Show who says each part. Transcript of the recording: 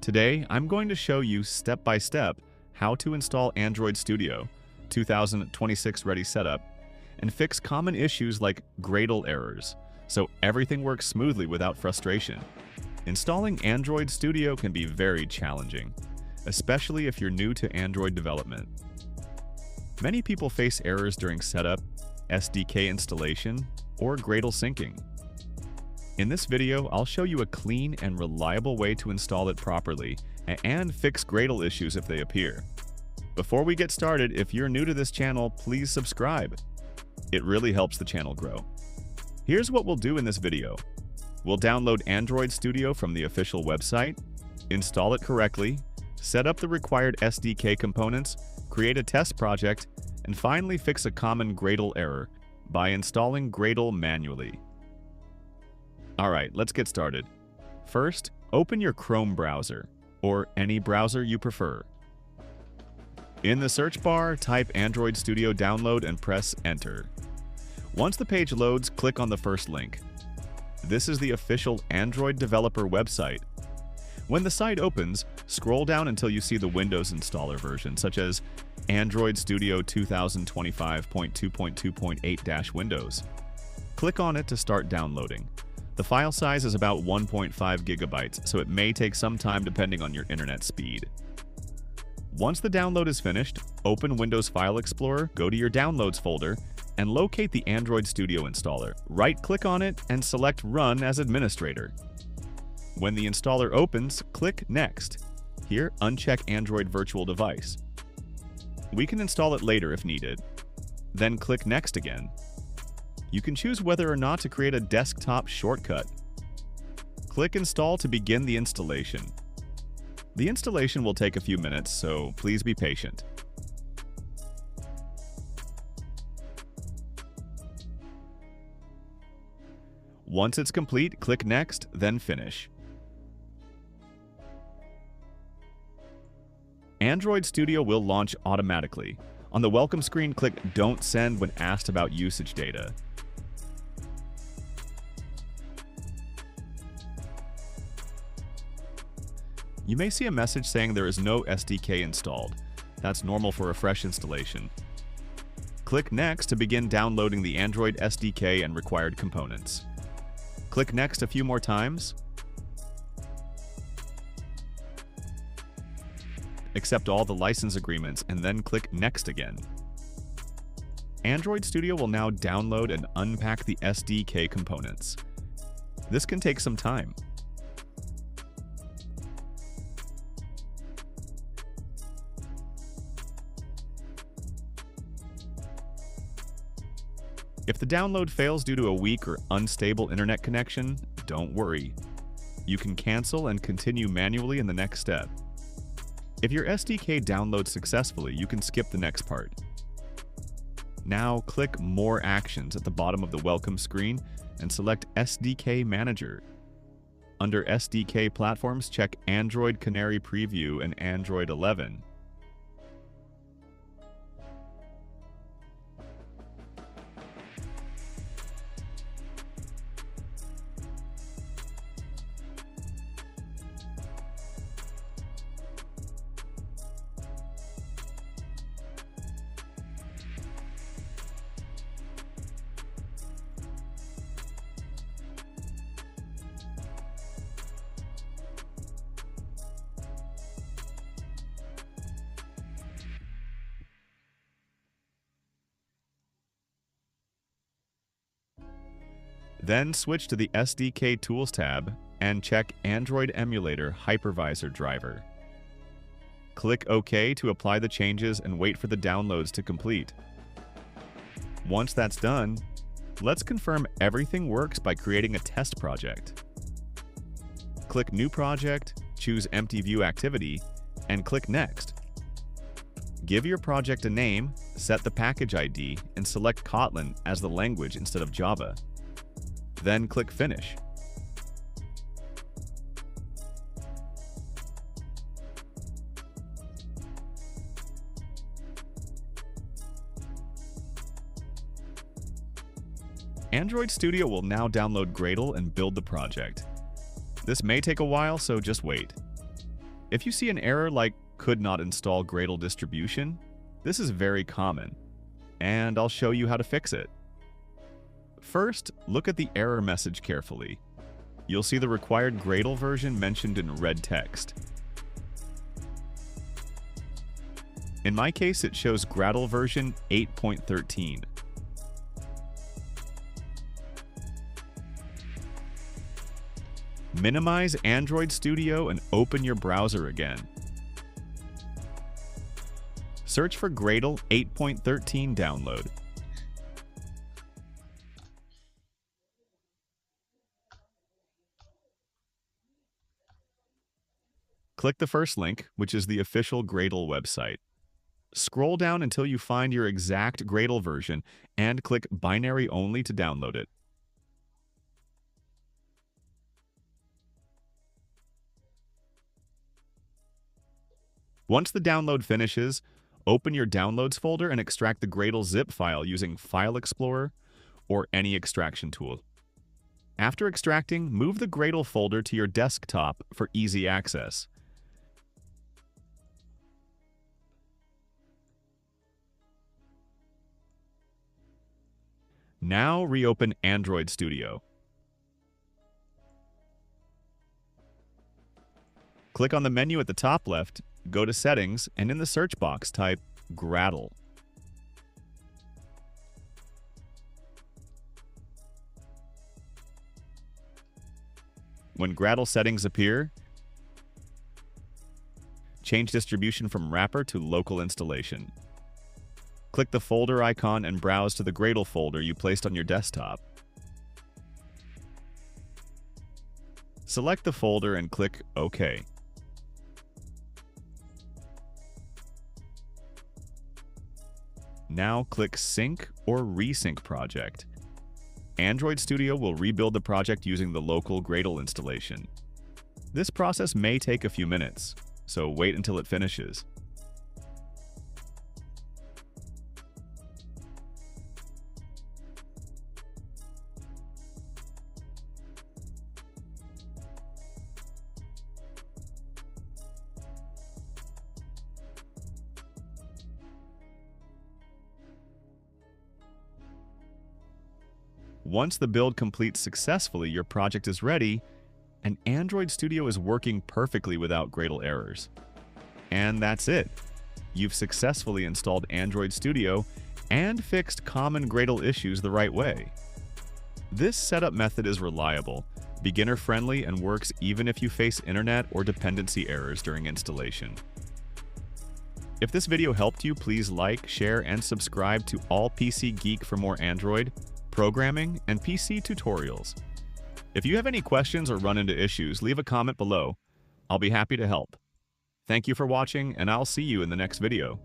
Speaker 1: Today, I'm going to show you step by step how to install Android Studio 2026 Ready Setup and fix common issues like Gradle errors, so everything works smoothly without frustration. Installing Android Studio can be very challenging, especially if you're new to Android development. Many people face errors during setup, SDK installation, or Gradle syncing. In this video, I'll show you a clean and reliable way to install it properly and fix Gradle issues if they appear. Before we get started, if you're new to this channel, please subscribe. It really helps the channel grow. Here's what we'll do in this video. We'll download Android Studio from the official website, install it correctly, set up the required SDK components, create a test project, and finally fix a common Gradle error by installing Gradle manually. Alright, let's get started. First, open your Chrome browser, or any browser you prefer. In the search bar, type Android Studio Download and press Enter. Once the page loads, click on the first link. This is the official Android developer website. When the site opens, scroll down until you see the Windows installer version, such as Android Studio 2025.2.2.8-Windows. Click on it to start downloading. The file size is about 1.5 gigabytes, so it may take some time depending on your internet speed. Once the download is finished, open Windows File Explorer, go to your Downloads folder, and locate the Android Studio installer. Right-click on it and select Run as Administrator. When the installer opens, click Next. Here, uncheck Android Virtual Device. We can install it later if needed. Then click Next again. You can choose whether or not to create a desktop shortcut. Click Install to begin the installation. The installation will take a few minutes, so please be patient. Once it's complete, click Next, then Finish. Android Studio will launch automatically. On the welcome screen, click Don't Send when asked about usage data. You may see a message saying there is no SDK installed. That's normal for a fresh installation. Click Next to begin downloading the Android SDK and required components. Click Next a few more times. Accept all the license agreements and then click Next again. Android Studio will now download and unpack the SDK components. This can take some time. If the download fails due to a weak or unstable internet connection, don't worry. You can cancel and continue manually in the next step. If your SDK downloads successfully, you can skip the next part. Now click More Actions at the bottom of the welcome screen and select SDK Manager. Under SDK platforms, check Android Canary Preview and Android 11. Then switch to the SDK Tools tab and check Android Emulator Hypervisor Driver. Click OK to apply the changes and wait for the downloads to complete. Once that's done, let's confirm everything works by creating a test project. Click New Project, choose Empty View Activity, and click Next. Give your project a name, set the package ID, and select Kotlin as the language instead of Java. Then click Finish. Android Studio will now download Gradle and build the project. This may take a while, so just wait. If you see an error like could not install Gradle distribution, this is very common, and I'll show you how to fix it. First, look at the error message carefully. You'll see the required Gradle version mentioned in red text. In my case, it shows Gradle version 8.13. Minimize Android Studio and open your browser again. Search for Gradle 8.13 download. Click the first link, which is the official Gradle website. Scroll down until you find your exact Gradle version and click Binary Only to download it. Once the download finishes, open your Downloads folder and extract the Gradle zip file using File Explorer or any extraction tool. After extracting, move the Gradle folder to your desktop for easy access. Now reopen Android Studio. Click on the menu at the top left, go to Settings, and in the search box type Gradle. When Gradle settings appear, change distribution from wrapper to local installation. Click the folder icon and browse to the Gradle folder you placed on your desktop. Select the folder and click OK. Now click Sync or Resync Project. Android Studio will rebuild the project using the local Gradle installation. This process may take a few minutes, so wait until it finishes. Once the build completes successfully, your project is ready, and Android Studio is working perfectly without Gradle errors. And that's it. You've successfully installed Android Studio and fixed common Gradle issues the right way. This setup method is reliable, beginner-friendly, and works even if you face internet or dependency errors during installation. If this video helped you, please like, share, and subscribe to All PC Geek for more Android, programming, and PC tutorials. If you have any questions or run into issues, leave a comment below. I'll be happy to help. Thank you for watching, and I'll see you in the next video.